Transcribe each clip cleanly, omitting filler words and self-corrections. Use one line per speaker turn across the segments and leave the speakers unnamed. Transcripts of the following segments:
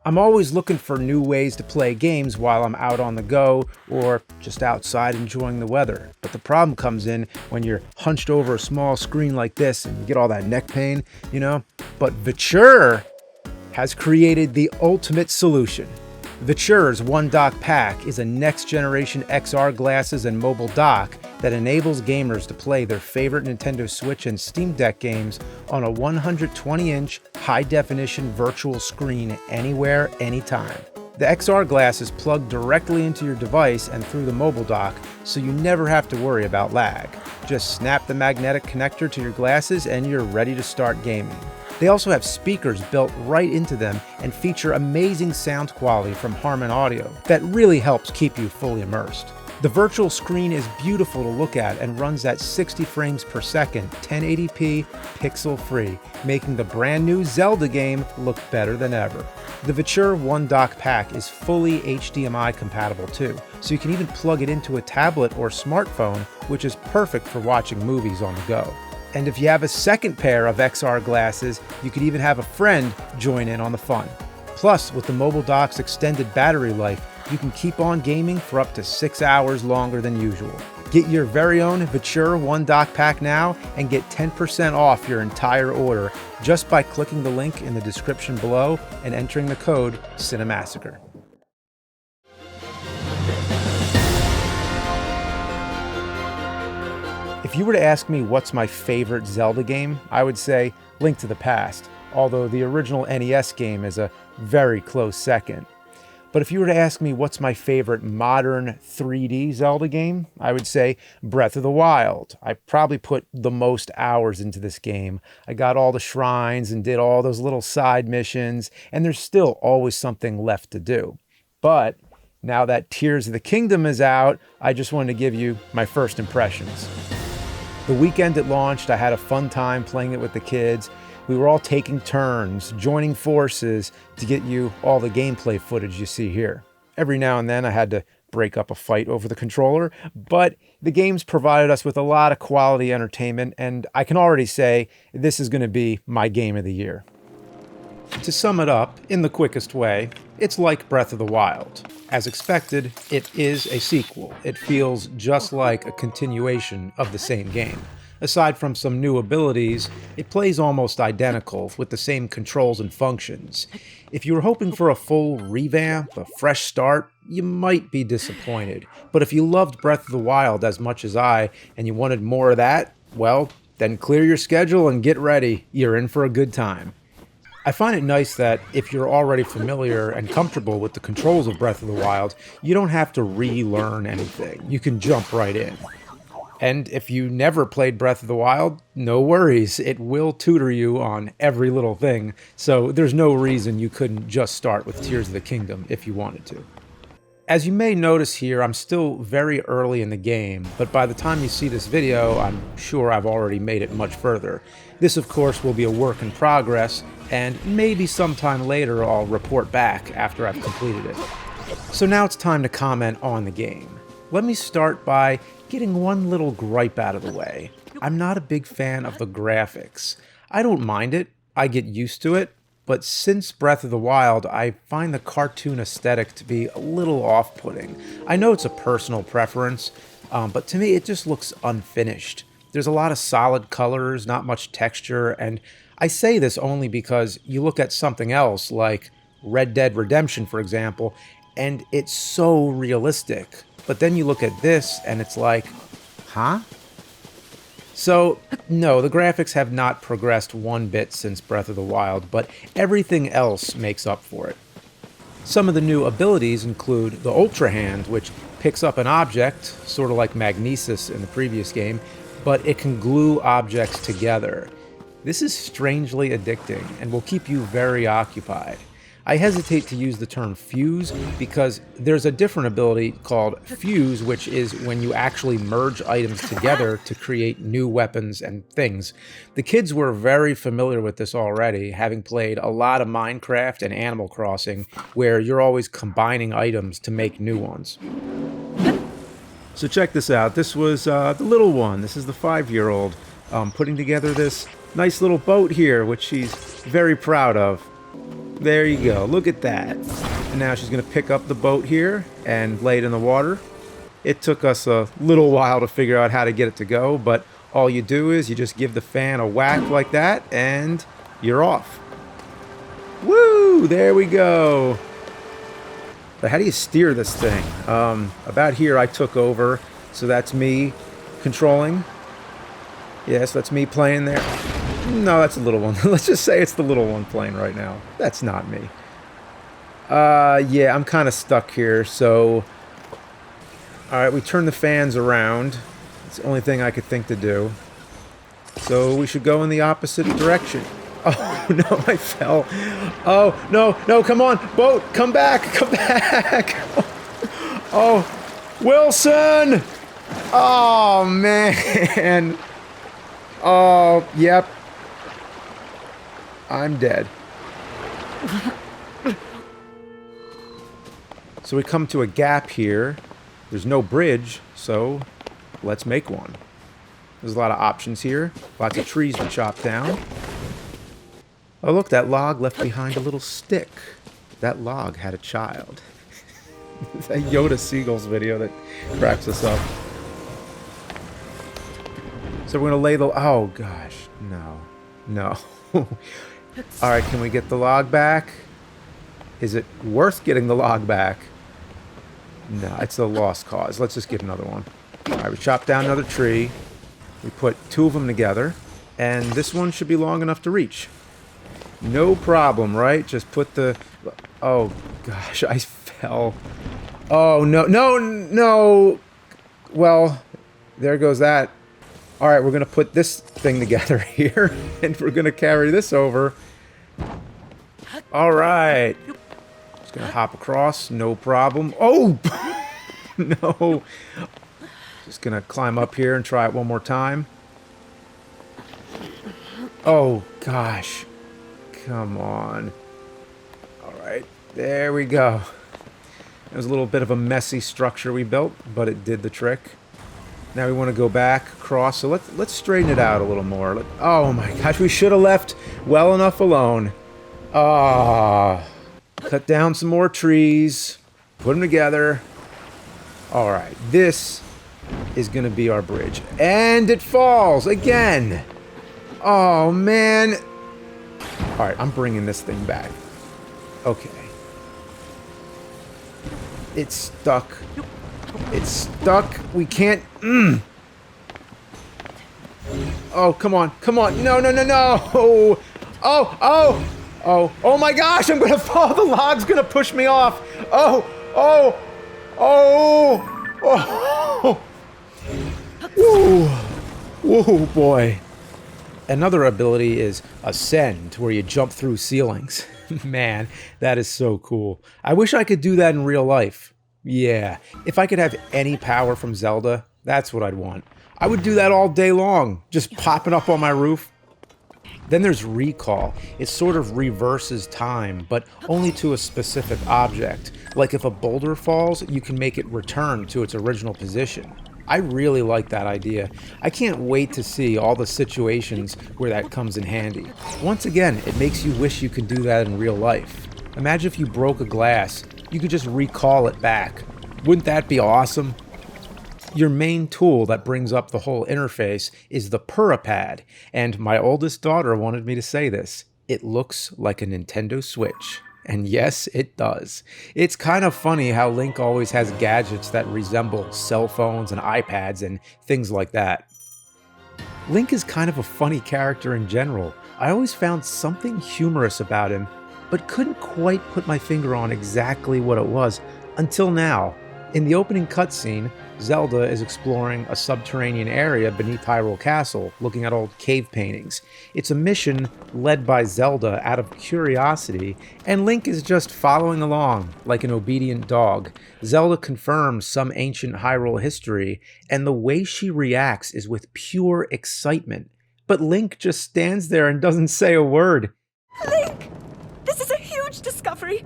I'm always looking for new ways to play games while I'm out on the go or just outside enjoying the weather. But the problem comes in when you're hunched over a small screen like this and you get all that neck pain, you know? But RETROWARE has created the ultimate solution. RETROWARE's One Dock Pack is a next-generation XR glasses and mobile dock that enables gamers to play their favorite Nintendo Switch and Steam Deck games on a 120-inch high-definition virtual screen anywhere, anytime. The XR glasses plug directly into your device and through the mobile dock, so you never have to worry about lag. Just snap the magnetic connector to your glasses and you're ready to start gaming. They also have speakers built right into them and feature amazing sound quality from Harman Audio that really helps keep you fully immersed. The virtual screen is beautiful to look at and runs at 60 frames per second, 1080p, pixel-free, making the brand new Zelda game look better than ever. The RETROWARE One Dock Pack is fully HDMI compatible too, so you can even plug it into a tablet or smartphone, which is perfect for watching movies on the go. And if you have a second pair of XR glasses, you could even have a friend join in on the fun. Plus, with the mobile dock's extended battery life, you can keep on gaming for up to 6 hours longer than usual. Get your very own RETROWARE One Dock Pack now and get 10% off your entire order just by clicking the link in the description below and entering the code Cinemassacre. If you were to ask me what's my favorite Zelda game, I would say Link to the Past, although the original NES game is a very close second. But if you were to ask me what's my favorite modern 3D Zelda game, I would say Breath of the Wild. I probably put the most hours into this game. I got all the shrines and did all those little side missions, and there's still always something left to do. But now that Tears of the Kingdom is out, I just wanted to give you my first impressions. The weekend it launched, I had a fun time playing it with the kids. We were all taking turns, joining forces to get you all the gameplay footage you see here. Every now and then I had to break up a fight over the controller, but the games provided us with a lot of quality entertainment, and I can already say this is going to be my game of the year. To sum it up, in the quickest way, it's like Breath of the Wild. As expected, it is a sequel. It feels just like a continuation of the same game. Aside from some new abilities, it plays almost identical with the same controls and functions. If you were hoping for a full revamp, a fresh start, you might be disappointed. But if you loved Breath of the Wild as much as I, and you wanted more of that, well, then clear your schedule and get ready. You're in for a good time. I find it nice that if you're already familiar and comfortable with the controls of Breath of the Wild, you don't have to relearn anything. You can jump right in. And if you never played Breath of the Wild, no worries. It will tutor you on every little thing, so there's no reason you couldn't just start with Tears of the Kingdom if you wanted to. As you may notice here, I'm still very early in the game, but by the time you see this video, I'm sure I've already made it much further. This, of course, will be a work in progress, and maybe sometime later I'll report back after I've completed it. So now it's time to comment on the game. Let me start by getting one little gripe out of the way. I'm not a big fan of the graphics. I don't mind it, I get used to it, but since Breath of the Wild, I find the cartoon aesthetic to be a little off-putting. I know it's a personal preference, but to me it just looks unfinished. There's a lot of solid colors, not much texture, and I say this only because you look at something else like Red Dead Redemption, for example, and it's so realistic. But then you look at this and it's like, huh? So, no, the graphics have not progressed one bit since Breath of the Wild, but everything else makes up for it. Some of the new abilities include the Ultrahand, which picks up an object, sort of like magnesis in the previous game, but it can glue objects together. This is strangely addicting and will keep you very occupied. I hesitate to use the term fuse because there's a different ability called fuse, which is when you actually merge items together to create new weapons and things. The kids were very familiar with this already, having played a lot of Minecraft and Animal Crossing, where you're always combining items to make new ones. So check this out. This was the little one. This is the 5-year-old putting together this nice little boat here, which she's very proud of. There you go. Look at that. And now she's going to pick up the boat here and lay it in the water. It took us a little while to figure out how to get it to go, but all you do is you just give the fan a whack like that, and you're off. Woo! There we go. But how do you steer this thing? About here I took over, so that's me controlling. Yes, that's me playing there. No, that's a little one. Let's just say it's the little one playing right now. That's not me. Yeah, I'm kind of stuck here, so... Alright, we turn the fans around. It's the only thing I could think to do. So we should go in the opposite direction. Oh, no, I fell. Oh, no, no, come on, boat, come back, come back. Oh, Wilson! Oh, man. Oh, yep. I'm dead. So we come to a gap here. There's no bridge, so let's make one. There's a lot of options here. Lots of trees to chop down. Oh, look, that log left behind a little stick. That log had a child. It's a Yoda Seagulls video that cracks us up. So we're going to lay the... Oh, gosh. No. No. Alright, can we get the log back? Is it worth getting the log back? No, it's a lost cause. Let's just get another one. Alright, we chop down another tree. We put two of them together. And this one should be long enough to reach. No problem, right? Just put the... Oh, gosh, I fell. Oh, no, no, no! Well, there goes that. Alright, we're going to put this thing together here. And we're going to carry this over. Alright. Just going to hop across, no problem. Oh! No. Just going to climb up here and try it one more time. Oh, gosh. Come on. Alright, there we go. It was a little bit of a messy structure we built, but it did the trick. Now we want to go back across, so let's straighten it out a little more. Oh my gosh, we should have left well enough alone. Ah, cut down some more trees, put them together. Alright, this is going to be our bridge. And it falls again. Oh man. Alright, I'm bringing this thing back. Okay. It's stuck. It's stuck. We can't... Oh, come on. Come on. No, no, no, no. Oh, oh, oh. Oh my gosh, I'm going to fall. The log's going to push me off. Oh, oh, oh, oh. Woo. Woo, boy. Another ability is Ascend, where you jump through ceilings. Man, that is so cool. I wish I could do that in real life. Yeah, if I could have any power from Zelda, that's what I'd want. I would do that all day long, just popping up on my roof. Then there's Recall. It sort of reverses time, but only to a specific object. Like if a boulder falls, you can make it return to its original position. I really like that idea. I can't wait to see all the situations where that comes in handy. Once again, it makes you wish you could do that in real life. Imagine if you broke a glass, you could just recall it back. Wouldn't that be awesome? Your main tool that brings up the whole interface is the Purapad, and my oldest daughter wanted me to say this. It looks like a Nintendo Switch. And yes, it does. It's kind of funny how Link always has gadgets that resemble cell phones and iPads and things like that. Link is kind of a funny character in general. I always found something humorous about him, but couldn't quite put my finger on exactly what it was until now. In the opening cutscene, Zelda is exploring a subterranean area beneath Hyrule Castle, looking at old cave paintings. It's a mission led by Zelda out of curiosity, and Link is just following along like an obedient dog. Zelda confirms some ancient Hyrule history, and the way she reacts is with pure excitement. But Link just stands there and doesn't say a word.
Link! This is a huge discovery!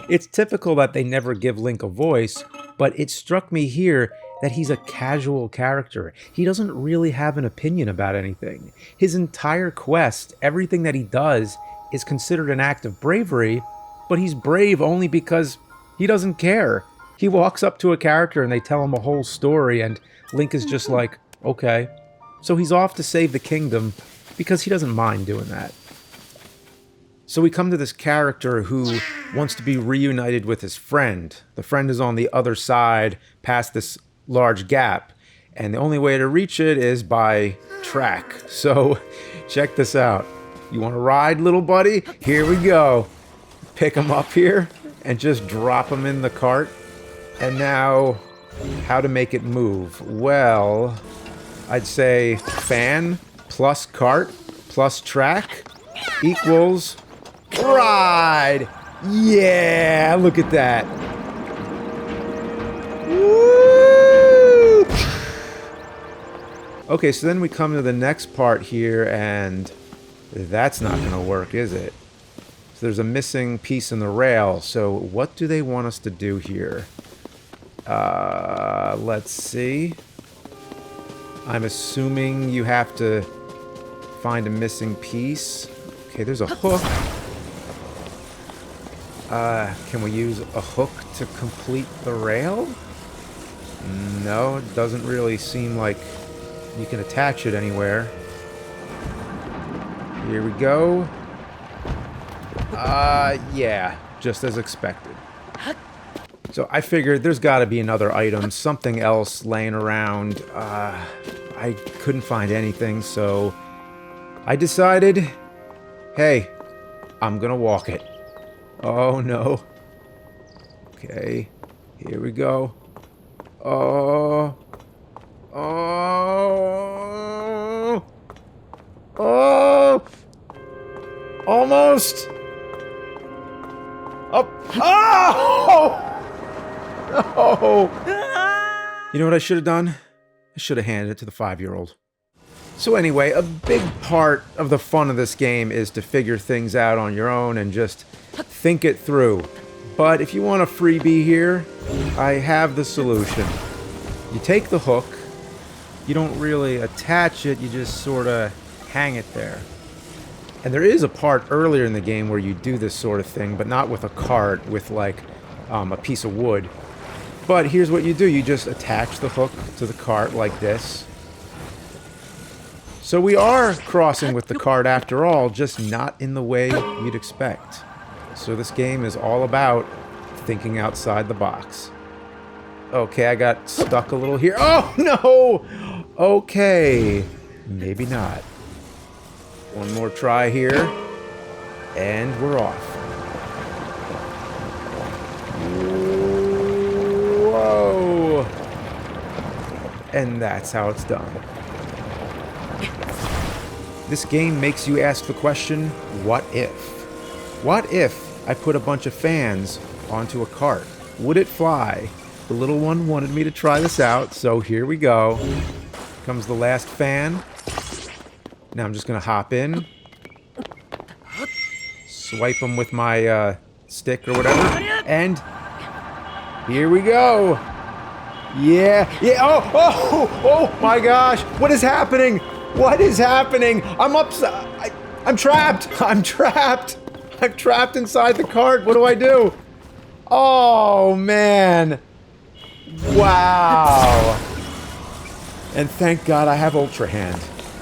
It's typical that they never give Link a voice, but it struck me here that he's a casual character. He doesn't really have an opinion about anything. His entire quest, everything that he does, is considered an act of bravery, but he's brave only because he doesn't care. He walks up to a character and they tell him a whole story, and Link is just like, okay. So he's off to save the kingdom because he doesn't mind doing that. So we come to this character who wants to be reunited with his friend. The friend is on the other side, past this large gap, and the only way to reach it is by track. So check this out. You want to ride, little buddy? Here we go. Pick him up here and just drop him in the cart. And now, how to make it move? Well, I'd say fan plus cart plus track equals ride. Yeah, look at that. Woo! Okay, so then we come to the next part here, and that's not going to work, is it? So there's a missing piece in the rail. So what do they want us to do here? Let's see. I'm assuming you have to find a missing piece. Okay, there's a hook. Can we use a hook to complete the rail? No, it doesn't really seem like you can attach it anywhere. Here we go. Yeah, just as expected. So I figured there's got to be another item, something else laying around. I couldn't find anything, so I decided, hey, I'm gonna walk it. Oh no. Okay, here we go. Oh. Oh. Oh. Almost. Up. Oh! No! You know what I should have done? I should have handed it to the 5-year-old. So anyway, a big part of the fun of this game is to figure things out on your own and just think it through. But if you want a freebie here, I have the solution. You take the hook, you don't really attach it, you just sort of hang it there. And there is a part earlier in the game where you do this sort of thing, but not with a cart, with like a piece of wood. But here's what you do. You just attach the hook to the cart like this. So we are crossing with the cart after all, just not in the way you'd expect. So this game is all about thinking outside the box. Okay, I got stuck a little here. Oh, no! Okay, maybe not. One more try here, and we're off. Whoa! And that's how it's done. This game makes you ask the question, what if? What if I put a bunch of fans onto a cart? Would it fly? The little one wanted me to try this out, so here we go. Comes the last fan. Now I'm just going to hop in. Swipe them with my stick or whatever. And here we go. Yeah. Yeah. Oh my gosh. What is happening? What is happening? I'm upside. I'm trapped. I'm trapped. I'm trapped inside the cart. What do I do? Oh, man. Wow. And thank God I have Ultrahand.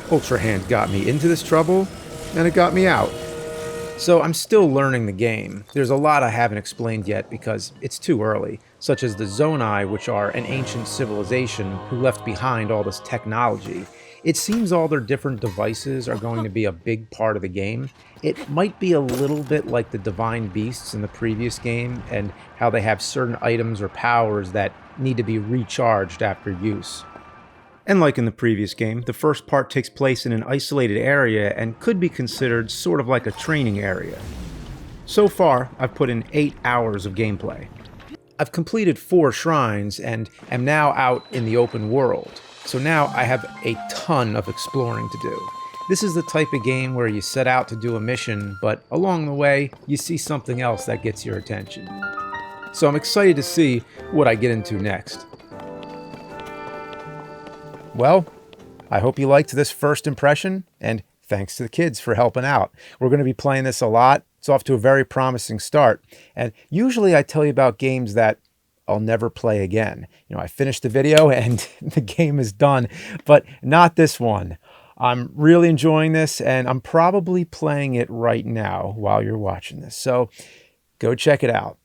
Ultrahand got me into this trouble, and it got me out. So I'm still learning the game. There's a lot I haven't explained yet because it's too early, such as the Zonai, which are an ancient civilization who left behind all this technology. It seems all their different devices are going to be a big part of the game. It might be a little bit like the Divine Beasts in the previous game, and how they have certain items or powers that need to be recharged after use. And like in the previous game, the first part takes place in an isolated area and could be considered sort of like a training area. So far, I've put in 8 hours of gameplay. I've completed 4 shrines and am now out in the open world. So now I have a ton of exploring to do. This is the type of game where you set out to do a mission, but along the way, you see something else that gets your attention. So I'm excited to see what I get into next. Well, I hope you liked this first impression, and thanks to the kids for helping out. We're going to be playing this a lot. It's off to a very promising start. And usually I tell you about games that I'll never play again. I finished the video and the game is done, but not this one. I'm really enjoying this, and I'm probably playing it right now while you're watching this. So go check it out.